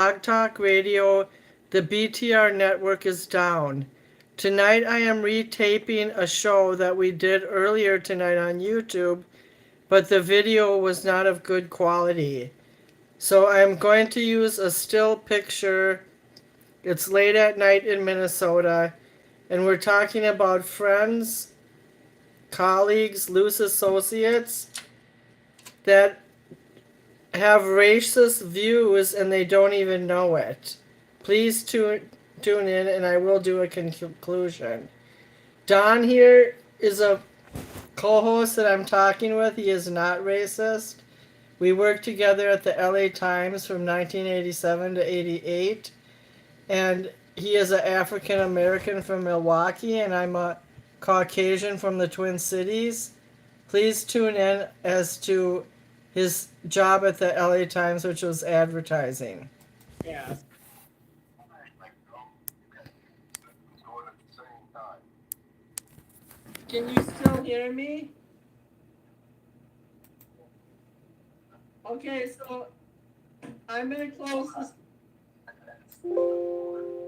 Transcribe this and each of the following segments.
Blog Talk Radio, the BTR network is down. Tonight I am retaping a show that we did earlier tonight on YouTube, but the video was not of good quality. So I'm going to use a still picture. It's late at night in Minnesota, and we're talking about friends, colleagues, loose associates that have racist views and they don't even know it. Please tune in and I will do a conclusion. Don here is a co-host that I'm talking with. He is not racist. We worked together at the LA Times from 1987 to 88, and he is an African American from Milwaukee and I'm a Caucasian from the Twin Cities. Please tune in as to his job at the LA Times, which was advertising. Yeah. Can you still hear me? Okay, so I'm going to close this.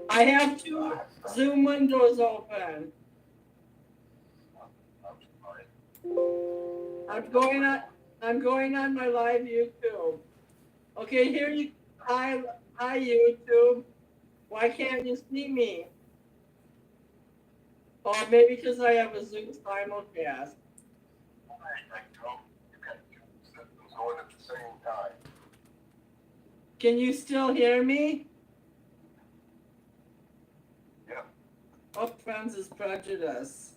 I have two Zoom windows open. I'm going on my live YouTube. Okay, here you. Hi YouTube. Why can't you see me? Oh, maybe because I have a Zoom simulcast. Going at the same time. Can you still hear me? Yeah. Oh, friends is prejudice.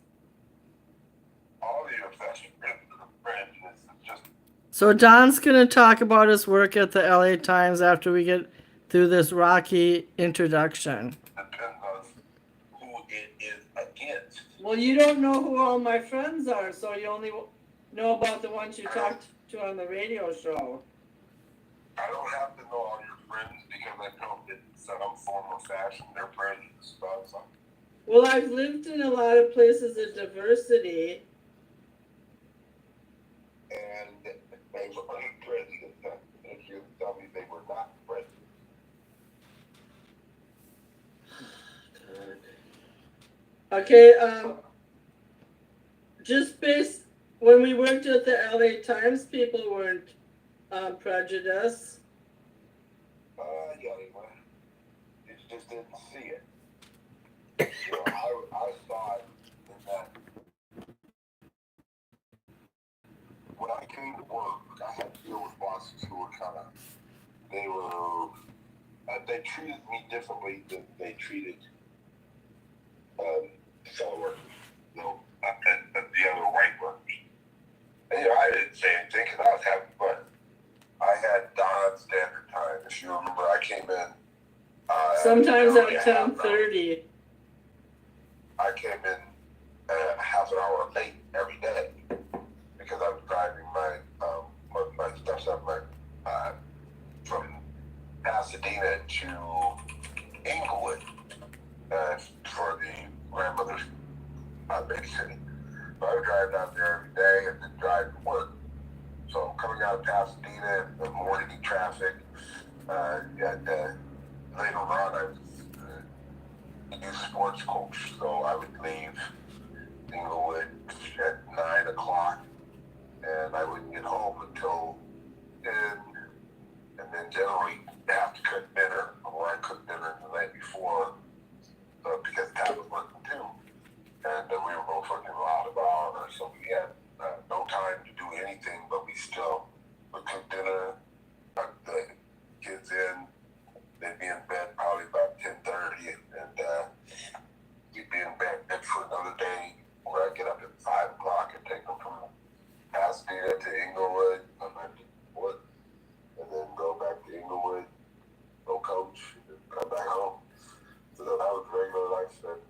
All the obsession of prejudice is just. So Don's gonna talk about his work at the LA Times after we get through this rocky introduction. Depends on who it is against. Well, you don't know who all my friends are, so you only know about the ones you talked to on the radio show. I don't have to know all your friends because I know in some form or fashion they're prejudiced about something. Well, I've lived in a lot of places of diversity. And they were prejudiced. If you tell me they were not prejudiced. Okay, just based when we worked at the LA Times, people weren't prejudiced. Yeah, they were. You just didn't see it. You know, I saw it in that when I came to work, I had to deal with bosses who were they treated me differently than they treated fellow workers, you know, and the other white workers. And, you know, I didn't say anything because I was happy, but I had Don's standard time. If you remember, I came in. Sometimes at 10:30. I came in half an hour late every day because I was driving my stepson from Pasadena to Inglewood for the grandmother's babysitting. So I would drive down there every day and then drive to work. So coming out of Pasadena, the morning traffic, later on I was a youth sports coach. So I would leave Inglewood at 9 o'clock and I wouldn't get home until 10, and then generally have to cook dinner, or I cooked dinner the night before because Pat was working too. And we were both working a lot of hours, so we had no time to do anything, but we still would cook dinner, tuck the kids in. They'd be in bed probably about 10:30, and we'd be in bed for another day where I'd get up at 5 o'clock and take them from Pasadena to Inglewood, and then go back to Inglewood, go coach, and then come back home. So that was regular life, and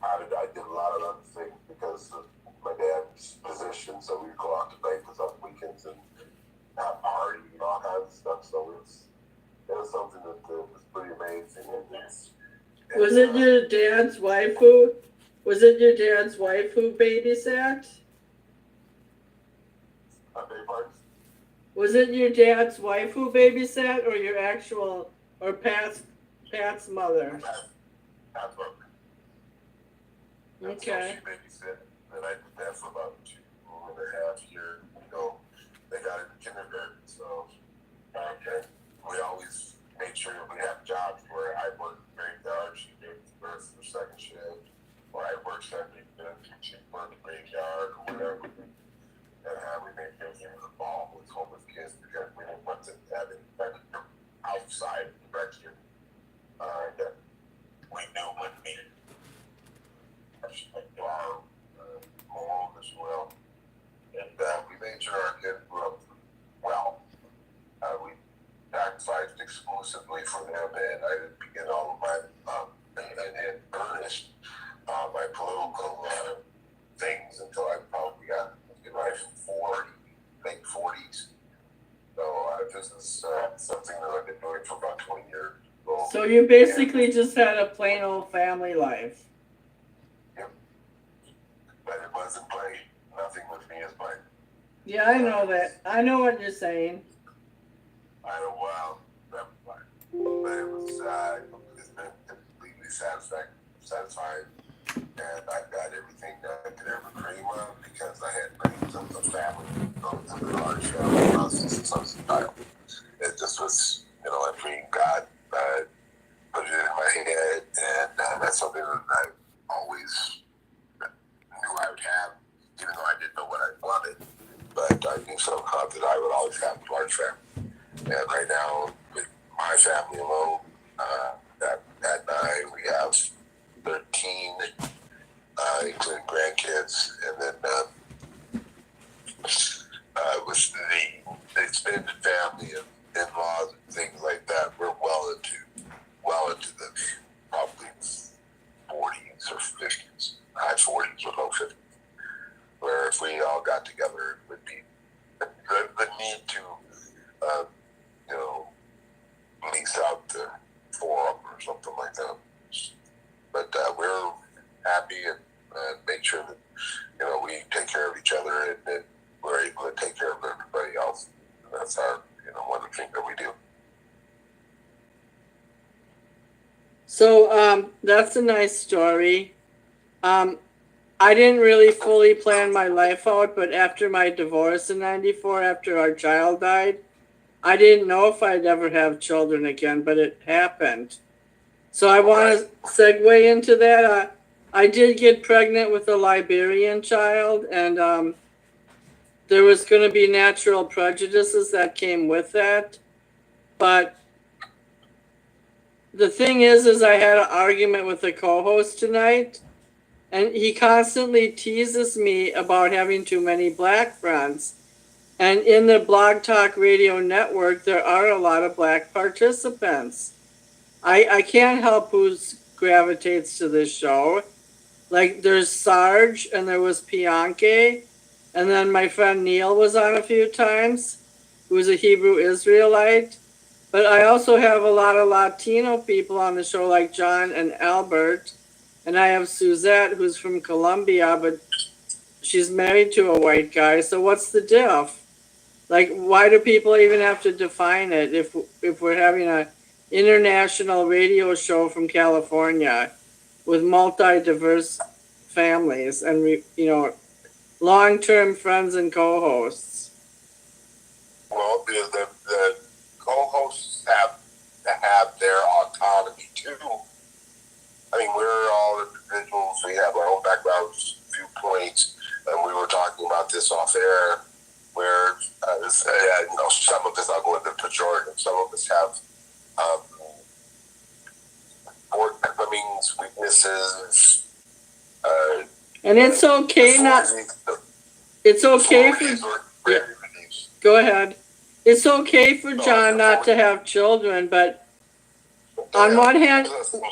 I did a lot of other things because of my dad's position, so we'd go out to Vegas on weekends and have parties and all kinds of stuff. So it was something that was pretty amazing. Was it your dad's wife who babysat? I beg your pardon? Was it your dad's wife who babysat, or your actual, or Pat's mother? Pat's mother. And Okay. so she babysat, and I did that for about 2.5 years. They got into kindergarten, so and we always made sure we had jobs where I worked graveyard, she gave birth for second shift, or I worked Sunday shift, she worked graveyard or whatever. And we made sure we were involved with homeless kids because we didn't want to have any outside direction that we knew would be our morals as well. And we made sure our kids grew up well. We sacrificed exclusively for them, and I didn't begin all of my in earnest my political things until I probably got in my late 40s. So this is something that I've been doing for about 20 years. So you basically just had a plain old family life. Yep. But it wasn't plain. Nothing with me is plain. Yeah, I know that. I know what you're saying. I know, well, that was fine. But it was, it's been completely satisfying. And I got everything that I could ever dream of because I had dreams of the family, of the large family, houses, and sons and child. It just was, a dream God put it in my head, and that's something that I always knew I would have, even though I didn't know what I wanted. But I knew somehow that I would always have a large family. And right now, with my family alone, at 9, we have 13, including grandkids, and then with the extended family of in-laws and things like that, we're well into the probably 40s or 50s, high 40s or low 50s, where if we all got together, it would be the need to, lease out the forum or something like that. But we're happy and make sure that, we take care of each other and that we're able to take care of everybody else. And that's our, one of the things that we do. So that's a nice story. I didn't really fully plan my life out, but after my divorce in 94, after our child died, I didn't know if I'd ever have children again, but it happened. So I want to segue into that. I did get pregnant with a Liberian child, and there was going to be natural prejudices that came with that. But the thing is I had an argument with a co-host tonight, and he constantly teases me about having too many black friends. And in the Blog Talk Radio Network, there are a lot of black participants. I can't help who gravitates to this show. Like, there's Sarge, and there was Pianke, and then my friend Neil was on a few times, who's a Hebrew Israelite. But I also have a lot of Latino people on the show, like John and Albert. And I have Suzette, who's from Colombia, but she's married to a white guy. So what's the diff? Like, why do people even have to define it if we're having an international radio show from California with multi-diverse families and, long-term friends and co-hosts? Well, the co-hosts have to have their autonomy too. I mean, we're all individuals. We have our own backgrounds, viewpoints, and we were talking about this off air, where some of us, I'll go into pejorative, some of us have shortcomings, weaknesses. And it's okay not. It's okay for. Yeah, go ahead. It's okay for John not to have children, but on one hand,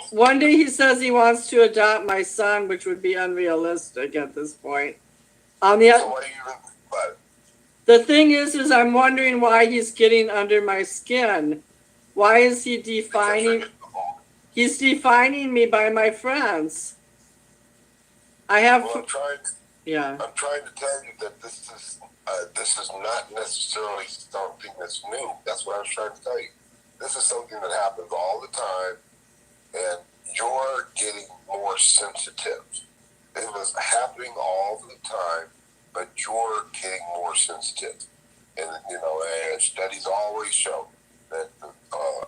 one day he says he wants to adopt my son, which would be unrealistic at this point. On the other, the thing is I'm wondering why he's getting under my skin. Why is he defining? He's defining me by my friends. I have. Well, I'm trying to tell you that this is This is not necessarily something that's new. That's what I was trying to tell you. This is something that happens all the time, and you're getting more sensitive. It was happening all the time, but you're getting more sensitive. And, and studies always show that the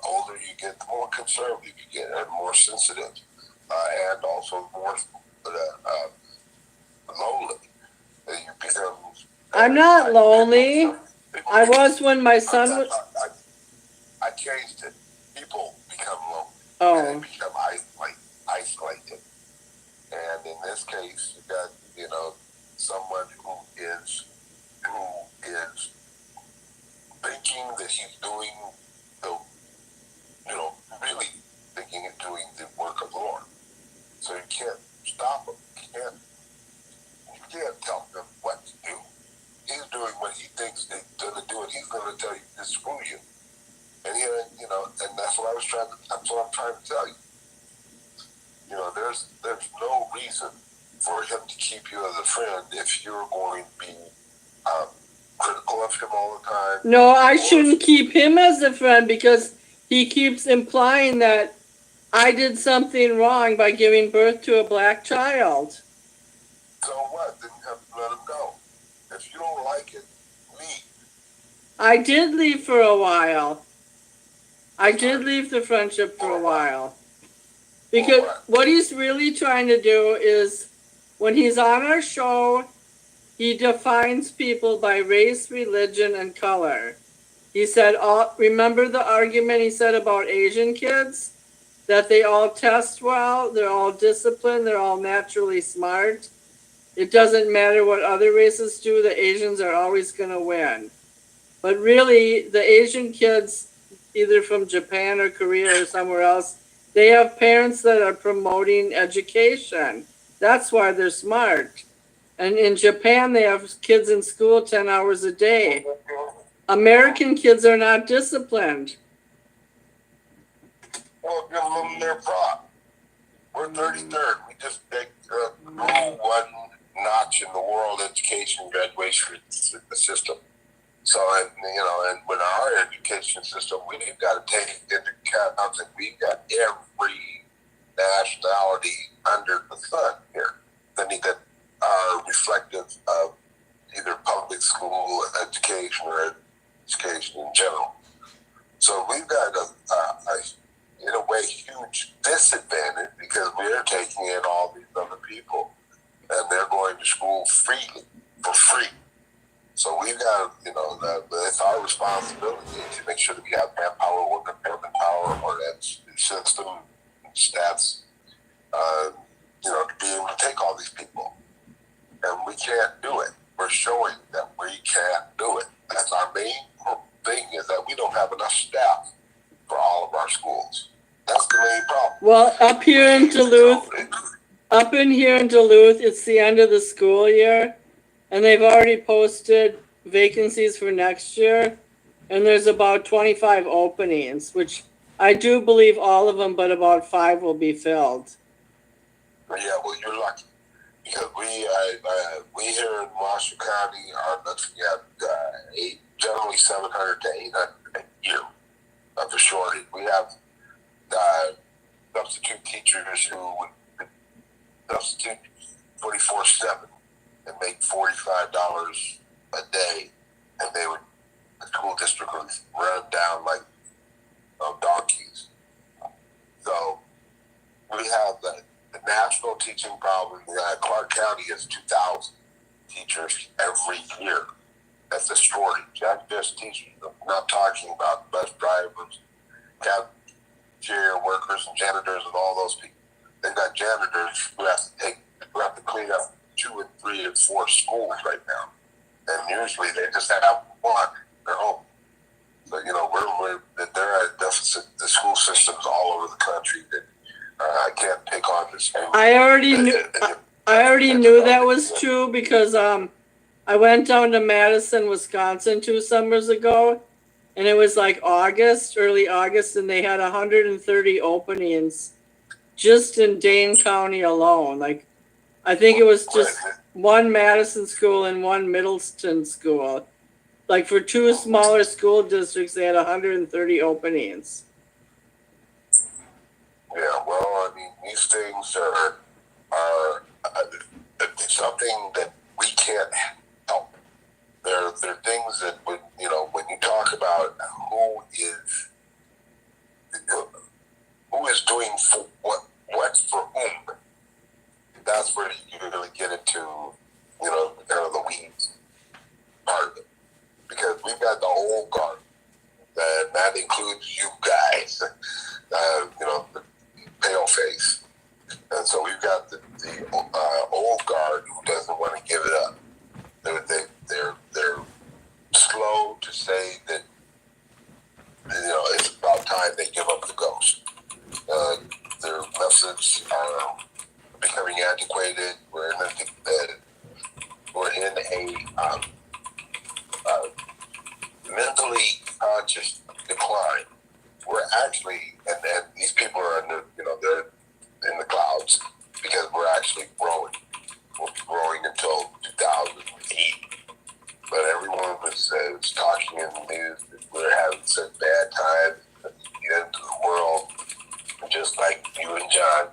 older you get, the more conservative you get, and more sensitive, and also more lonely. You become. I'm not lonely. I was when my son was. I changed it. People become lonely. Oh. And they become isolated. And in this case, you got, someone who is thinking that he's doing the, really thinking and doing the work of the Lord. So you can't stop him. You can't tell him what to do. He's doing what he thinks he's going to do, and he's going to tell you to screw you. And and that's what that's what I'm trying to tell you. There's no reason for him to keep you as a friend if you're going to be critical of him all the time. No, I shouldn't keep him as a friend because he keeps implying that I did something wrong by giving birth to a black child. So what? Then you have to let him go. If you don't like it, leave. I did leave for a while. I did leave the friendship for a while. Because what he's really trying to do is, when he's on our show, he defines people by race, religion, and color. He said, remember the argument he said about Asian kids? That they all test well, they're all disciplined, they're all naturally smart. It doesn't matter what other races do, the Asians are always going to win. But really, the Asian kids, either from Japan or Korea or somewhere else, they have parents that are promoting education. That's why they're smart. And in Japan, they have kids in school 10 hours a day. American kids are not disciplined. Well, give them their prop. We're 33rd. We just grew one notch in the world education graduation system. So, and with our education system, we've got to take into account that we've got every nationality under the sun here that are reflective of either public school education or education in general. So we've got in a way, huge disadvantage because we're taking in all these other people and they're going to school freely, for free. So we've got, it's our responsibility to make sure that we have manpower, work impairment power, or that system, stats, to be able to take all these people. And we can't do it. We're showing that we can't do it. That's our main thing, is that we don't have enough staff for all of our schools. That's the main problem. Well, up here in Duluth, it's the end of the school year, and they've already posted vacancies for next year, and there's about 25 openings, which I do believe all of them, but about 5 will be filled. Yeah, well, you're lucky, because we here in Marshall County are looking at generally 700 to 800 a year of the shortage. We have substitute teachers who would substitute 24/7 and make $45 a day, and the school district would run down like donkeys. So we have the national teaching problem. Clark County has 2,000 teachers every year. That's a shortage. That's just teachers. I'm not talking about bus drivers, cafeteria workers, and janitors, and all those people. They've got janitors who have to clean up 2 and 3 and 4 schools right now, and usually they just have one. They're home. So they're at a deficit. The school systems all over the country that I can't pick on this. I already knew that was true because I went down to Madison, Wisconsin 2 summers ago, and it was like early August, and they had 130 openings just in Dane County alone. Like, I think it was just one Madison school and one Middleton school. Like for two smaller school districts, they had 130 openings. Yeah, well, I mean, these things are something that we can't help. They're things that when you talk about who is doing for what for whom, that's where you really get into kind of the weeds part of it, because we've got the old guard, and that includes you guys, the pale face. And so we've got the old guard who doesn't want to give it up. They're slow to say that it's about time they give up the ghost. Their methods are becoming antiquated. We're in a mentally conscious decline. We're actually, and these people are they're in the clouds because we're actually growing. We'll be growing until 2008. But everyone was talking in the news that we're having some bad times at the end of the world, just like you and John.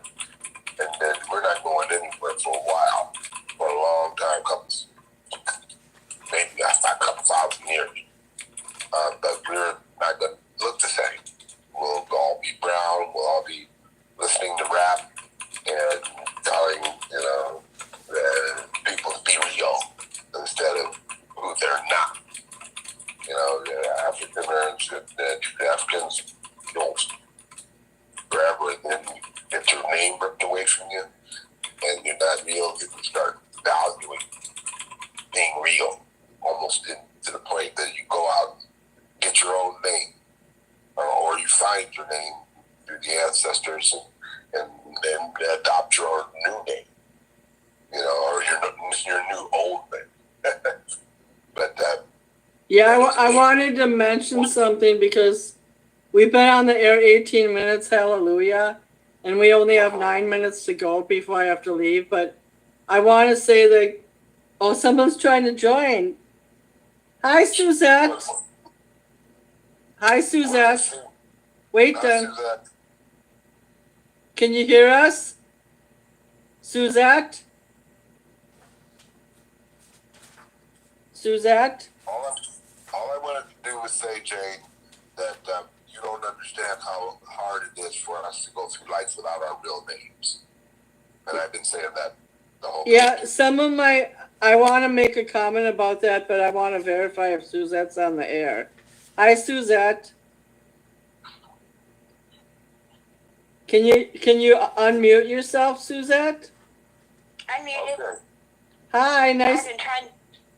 And then we're not going anywhere for a while, for a long time, maybe a couple thousand years. But we're not going to look the same. We'll all be brown. We'll all be listening to rap and telling people to be real instead of who they're not. The Africans don't forever, and then you get your name ripped away from you, and you're not real. You start valuing being real, almost to the point that you go out and get your own name, or you find your name through the ancestors and then adopt your new name, or your new old name. But yeah, I wanted to mention something because we've been on the air 18 minutes, hallelujah, and we only have 9 minutes to go before I have to leave. But I want to say that, someone's trying to join. Hi, Suzette. Hi, Suzette. Wait then. Can you hear us? Suzette? Suzette? All I wanted to do was say, Jane, that you don't understand how hard it is for us to go through life without our real names. And I've been saying that the whole time. I want to make a comment about that, but I want to verify if Suzette's on the air. Hi, Suzette. Can you unmute yourself, Suzette? Unmuted. Okay. Hi, nice. I've been trying.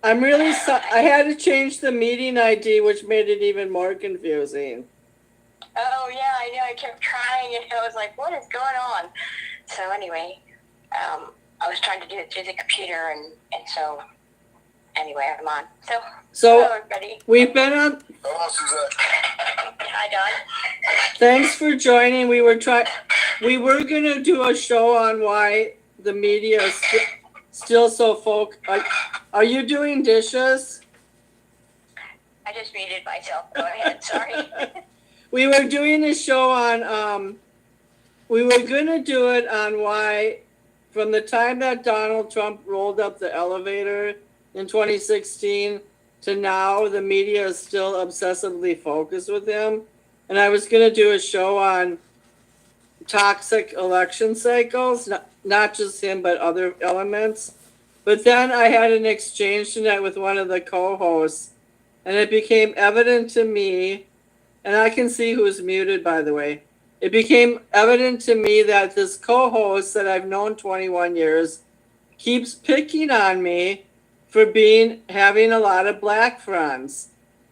I'm really sorry. I had to change the meeting ID, which made it even more confusing. Oh yeah, I know. I kept trying, and I was like, "What is going on?" So anyway, I was trying to do it through the computer, and so anyway, I'm on. So hello, everybody. We've been on. Hello, Suzette. Hi, Don. Thanks for joining. We were gonna do a show on why the media is still so Are you doing dishes? I just muted myself. Go ahead. Sorry. We were doing a show on. We were gonna do it on why, from the time that Donald Trump rolled up the elevator in 2016 to now, the media is still obsessively focused with him. And I was gonna do a show on toxic election cycles, not just him, but other elements. But then I had an exchange tonight with one of the co-hosts, and it became evident to me, and I can see who's muted, by the way. It became evident to me that this co-host that I've known 21 years keeps picking on me for having a lot of black friends,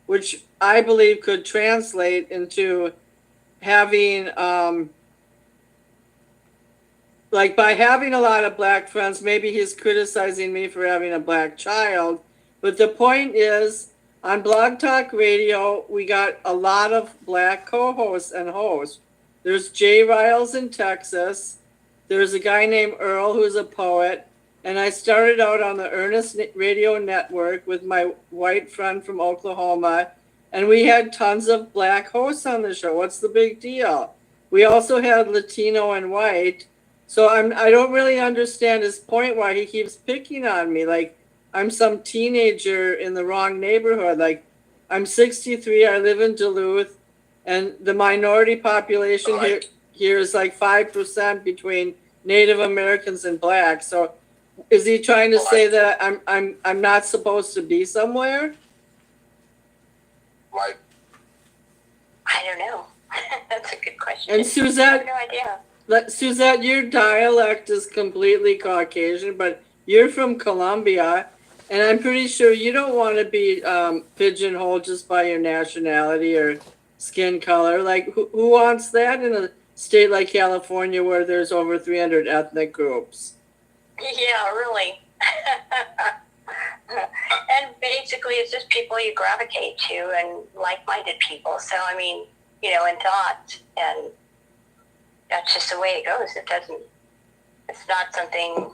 which I believe could translate into having, by having a lot of black friends, maybe he's criticizing me for having a black child. But the point is, on Blog Talk Radio, we got a lot of black co-hosts and hosts. There's Jay Riles in Texas. There's a guy named Earl who's a poet. and I started out on the Ernest Radio Network with my white friend from Oklahoma, and we had tons of black hosts on the show. What's the big deal? We also had Latino and white. So I don't really understand his point why he keeps picking on me. Like I'm some teenager in the wrong neighborhood. Like I'm 63, I live in Duluth, and the minority population here is like 5% between Native Americans and blacks. So is he trying to say that I'm not supposed to be somewhere? Like, I don't know. That's a good question. And I have Suzette, no idea. Suzette, your dialect is completely Caucasian, but you're from Colombia, and I'm pretty sure you don't want to be pigeonholed just by your nationality or skin color. Like, who wants that in a state like California where there's over 300 ethnic groups? Yeah, really. And basically, it's just people you gravitate to and like-minded people. So, I mean, you know, in thought, and that's just the way it goes. It's not something,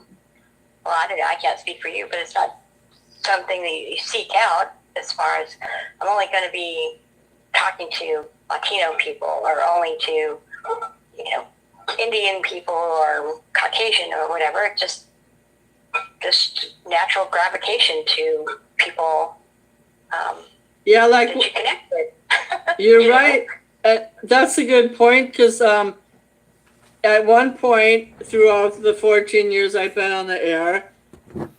well, I don't know, I can't speak for you, but it's not something that you seek out as far as, I'm only going to be talking to Latino people or only to, you know, Indian people or Caucasian or whatever. It's just natural gravitation to people Yeah, like that you connect with. you're You know? right. That's a good point because at one point throughout the 14 years I've been on the air,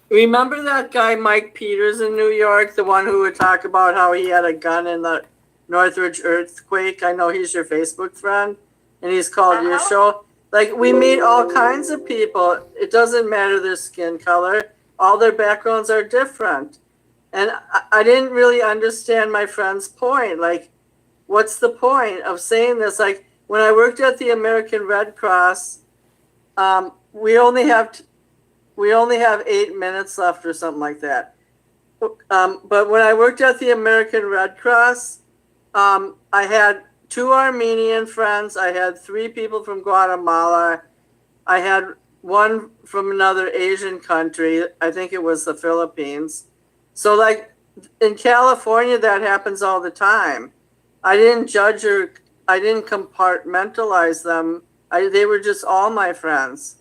remember that guy Mike Peters in New York, the one who would talk about how he had a gun in the Northridge earthquake? I know he's your Facebook friend, and he's called your show. Like, we meet all kinds of people. It doesn't matter their skin color. All their backgrounds are different. And I didn't really understand my friend's point. Like, what's the point of saying this? Like, when I worked at the American Red Cross, we only have 8 minutes left or something like that. But when I worked at the American Red Cross, I had 2 Armenian friends. I had 3 people from Guatemala. I had 1 from another Asian country. I think it was the Philippines. So, like, in California, that happens all the time. I didn't judge or I didn't compartmentalize them. They were just all my friends.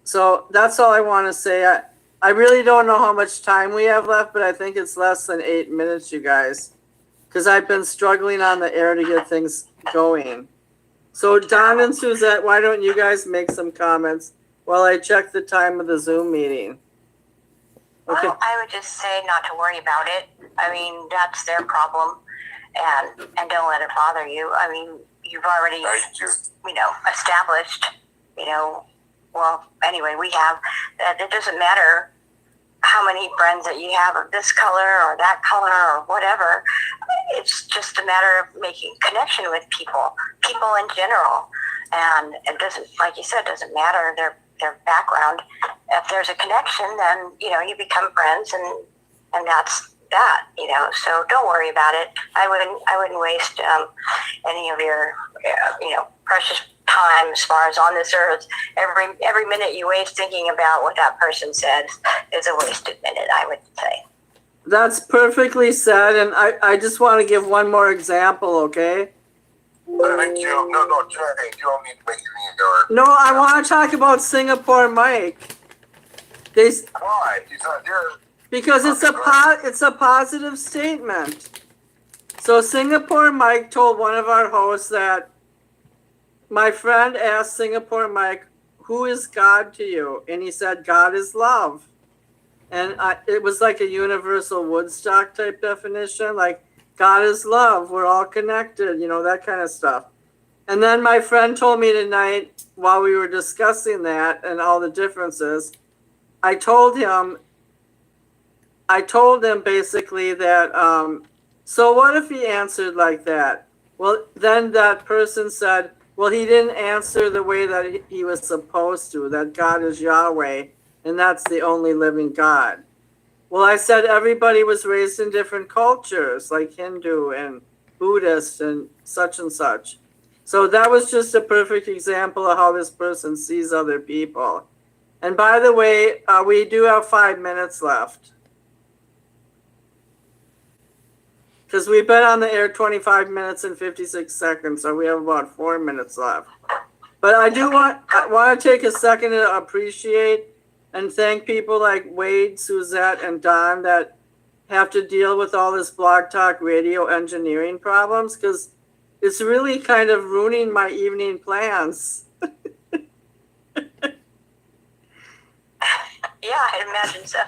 So that's all I want to say. I really don't know how much time we have left, but I think it's less than 8 minutes, you guys, because I've been struggling on the air to get things going. So Don and Suzette, why don't you guys make some comments while I check the time of the Zoom meeting? Okay. Well, I would just say not to worry about it. I mean, that's their problem, and don't let it bother you. I mean, you've already, you know, established, you know, well, anyway, we have that. It doesn't matter how many friends that you have of this color or that color or whatever. It's just a matter of making connection with people in general. And it doesn't, like you said, doesn't matter their background. If there's a connection, then, you know, you become friends, and that's that, you know. So don't worry about it. I wouldn't waste any of your, you know, precious time as far as on this earth. Every minute you waste thinking about what that person said is a wasted minute, I would say. That's perfectly said, and I just want to give one more example, okay? thank you. No, Jay, you don't need to make any No, I want to talk about Singapore Mike. Why? He's not here. Because it's a positive statement. So Singapore Mike told one of our hosts that my friend asked Singapore Mike, "Who is God to you?" And he said, "God is love." And it was like a universal Woodstock type definition, like God is love. We're all connected, you know, that kind of stuff. And then my friend told me tonight while we were discussing that and all the differences, I told him basically that, so what if he answered like that? Well, then that person said, well, he didn't answer the way that he was supposed to, that God is Yahweh, and that's the only living God. Well, I said everybody was raised in different cultures, like Hindu and Buddhist and such. So that was just a perfect example of how this person sees other people. And by the way, we do have 5 minutes left. Because we've been on the air 25 minutes and 56 seconds, so we have about 4 minutes left. But I want to take a second to appreciate and thank people like Wade, Suzette, and Don that have to deal with all this Blog Talk Radio engineering problems, because it's really kind of ruining my evening plans. Yeah, I'd imagine so.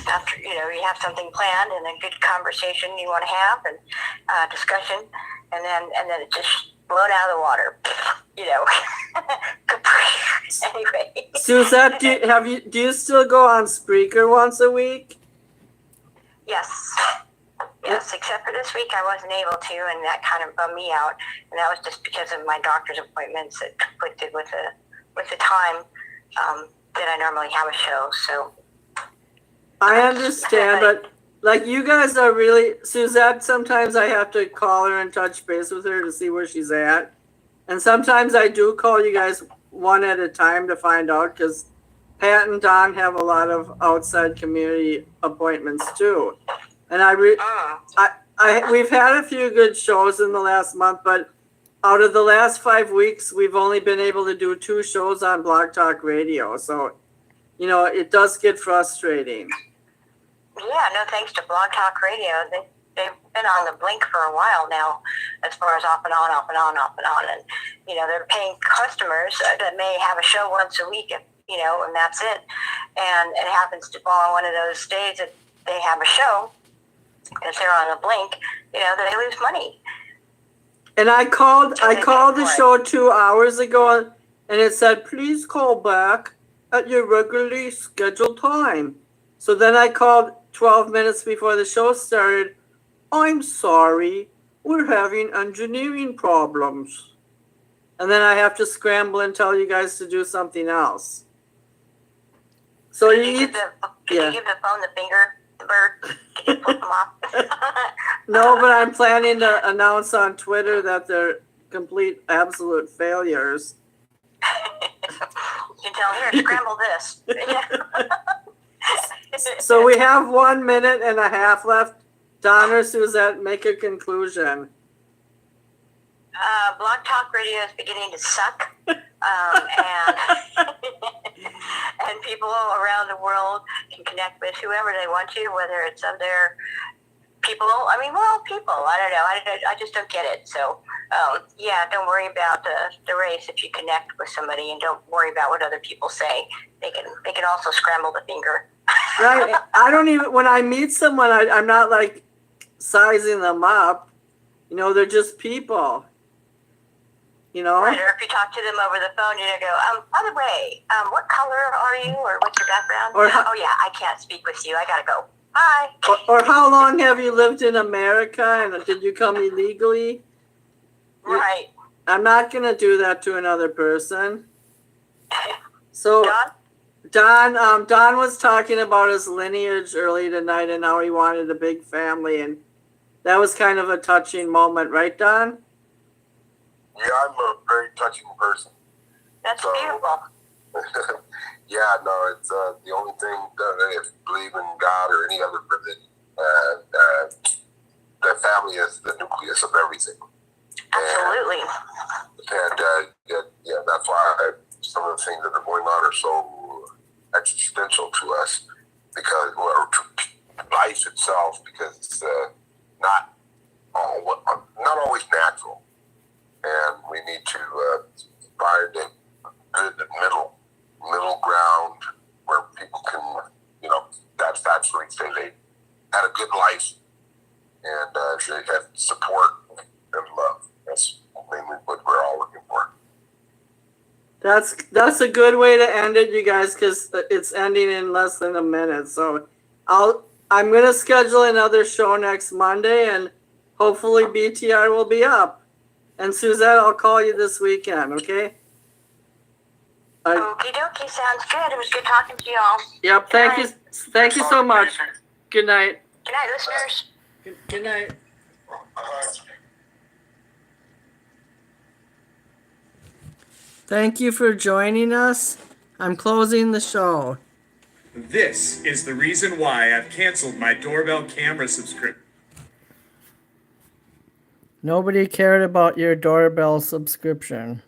After, you have something planned and a good conversation you want to have and discussion, and then it just blown out of the water, Anyway. Suzette, do you still go on Spreaker once a week? Yes. Yes, except for this week I wasn't able to, and that kind of bummed me out. And that was just because of my doctor's appointments that conflicted with the time that I normally have a show. So I understand, but like you guys are really, Suzette, sometimes I have to call her and touch base with her to see where she's at. And sometimes I do call you guys one at a time to find out, because Pat and Don have a lot of outside community appointments too. And we've had a few good shows in the last month, but out of the last 5 weeks, we've only been able to do 2 shows on Blog Talk Radio. So, it does get frustrating. Yeah, no thanks to Blog Talk Radio. They've been on the blink for a while now, as far as off and on. And, they're paying customers that may have a show once a week, and that's it. And it happens to fall on one of those days that they have a show, because they're on the blink, they lose money. And I called the show 2 hours ago, and it said, please call back at your regularly scheduled time. So then I called 12 minutes before the show started. I'm sorry, we're having engineering problems. And then I have to scramble and tell you guys to do something else. So Can you give the phone the finger, the bird? Can you flip them off? No, but I'm planning to announce on Twitter that they're complete, absolute failures. You can tell here, scramble this. So we have 1 minute and a half left. Don or Suzette, make a conclusion. Blog Talk Radio is beginning to suck, and and people around the world can connect with whoever they want to, whether it's other people. People. I don't know. I just don't get it. So, don't worry about the race if you connect with somebody, and don't worry about what other people say. They can also scramble the finger. Right. I don't even, when I meet someone, I'm not like sizing them up. They're just people. Right, or if you talk to them over the phone, go, by the way, what color are you, or what's your background? Oh yeah, I can't speak with you. I gotta go. Bye. Or how long have you lived in America, and did you come illegally? Right. I'm not gonna do that to another person. So Don? Don was talking about his lineage early tonight, and how he wanted a big family, and that was kind of a touching moment, right, Don? Yeah, I'm a very touching person. That's beautiful. Yeah, no, it's the only thing that if you believe in God or any other religion, the family is the nucleus of everything. Absolutely. And that's why some of the things that are going on are so existential to us, because to life itself, because it's not always natural. And we need to find a good middle ground where people can, that's where they had a good life, and they had support and love. That's mainly what we're all looking for. That's a good way to end it, you guys, because it's ending in less than a minute. So I'm gonna schedule another show next Monday, and hopefully BTR will be up. And Suzette, I'll call you this weekend, okay? Okie dokie, sounds good. It was good talking to you all. Yep, thank you so much. Good night. Good night, listeners. Good night. Thank you for joining us I'm closing the show. This is the reason why I've canceled my doorbell camera subscription. Nobody cared about your doorbell subscription.